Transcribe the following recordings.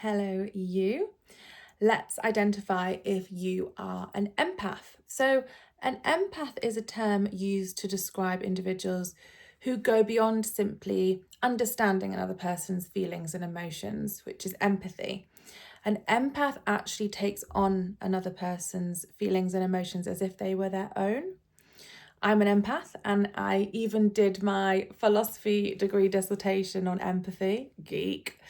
Hello, you. Let's identify if you are an empath. So, an empath is a term used to describe individuals who go beyond simply understanding another person's feelings and emotions, which is empathy. An empath actually takes on another person's feelings and emotions as if they were their own. I'm an empath, and I even did my philosophy degree dissertation on empathy. Geek.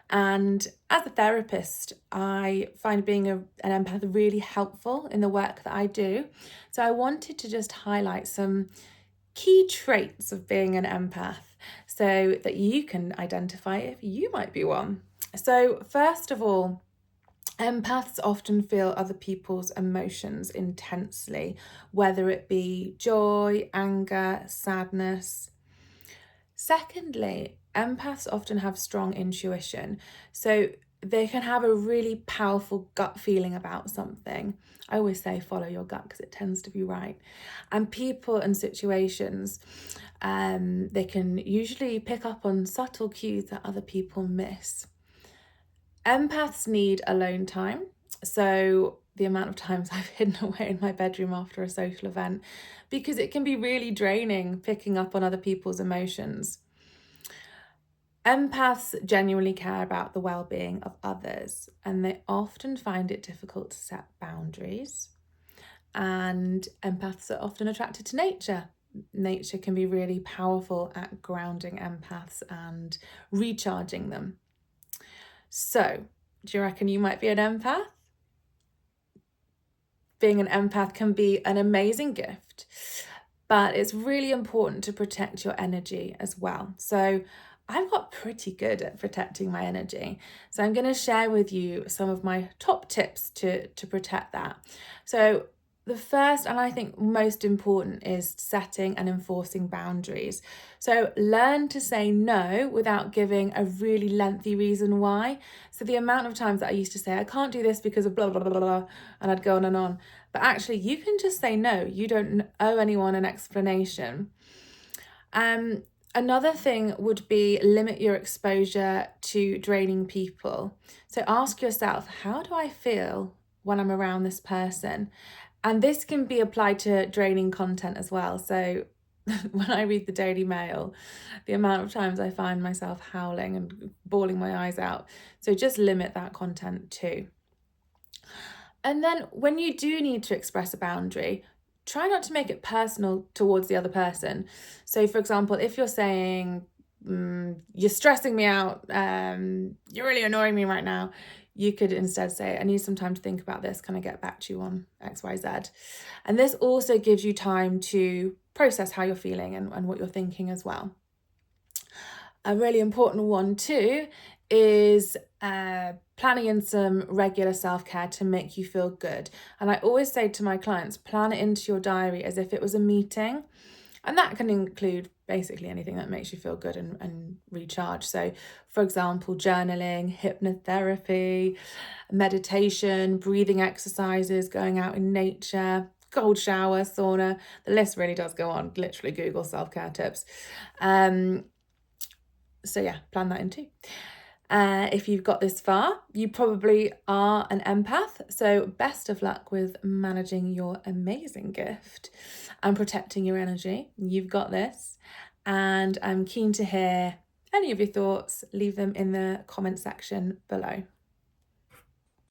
And as a therapist, I find being an empath really helpful in the work that I do. So I wanted to just highlight some key traits of being an empath so that you can identify if you might be one. So, first of all, empaths often feel other people's emotions intensely, whether it be joy, anger, sadness. Secondly, empaths often have strong intuition. So they can have a really powerful gut feeling about something. I always say follow your gut because it tends to be right. And people and situations, they can usually pick up on subtle cues that other people miss. Empaths need alone time. So the amount of times I've hidden away in my bedroom after a social event, because it can be really draining picking up on other people's emotions. Empaths genuinely care about the well-being of others, and they often find it difficult to set boundaries. And empaths are often attracted to nature. Nature can be really powerful at grounding empaths and recharging them. So, do you reckon you might be an empath? Being an empath can be an amazing gift, but it's really important to protect your energy as well. So I've got pretty good at protecting my energy. So I'm going to share with you some of my top tips to protect that. So the first, and I think most important, is setting and enforcing boundaries. So learn to say no without giving a really lengthy reason why. So the amount of times that I used to say, I can't do this because of blah, blah, blah, blah, blah, and I'd go on and on. But actually, you can just say no. You don't owe anyone an explanation. Another thing would be limit your exposure to draining people. So ask yourself, how do I feel when I'm around this person? And this can be applied to draining content as well. So when I read the Daily Mail, the amount of times I find myself howling and bawling my eyes out. So just limit that content too. And then when you do need to express a boundary, try not to make it personal towards the other person. So, for example, if you're saying, you're stressing me out, you're really annoying me right now, you could instead say, I need some time to think about this. Can I get back to you on XYZ? And this also gives you time to process how you're feeling and what you're thinking as well. A really important one too is planning in some regular self-care to make you feel good. And I always say to my clients, plan it into your diary as if it was a meeting. And that can include basically anything that makes you feel good and recharge. So, for example, journaling, hypnotherapy, meditation, breathing exercises, going out in nature, cold shower, sauna. The list really does go on. Literally Google self-care tips. So yeah, plan that in too. If you've got this far, you probably are an empath. So best of luck with managing your amazing gift and protecting your energy. You've got this. And I'm keen to hear any of your thoughts. Leave them in the comment section below.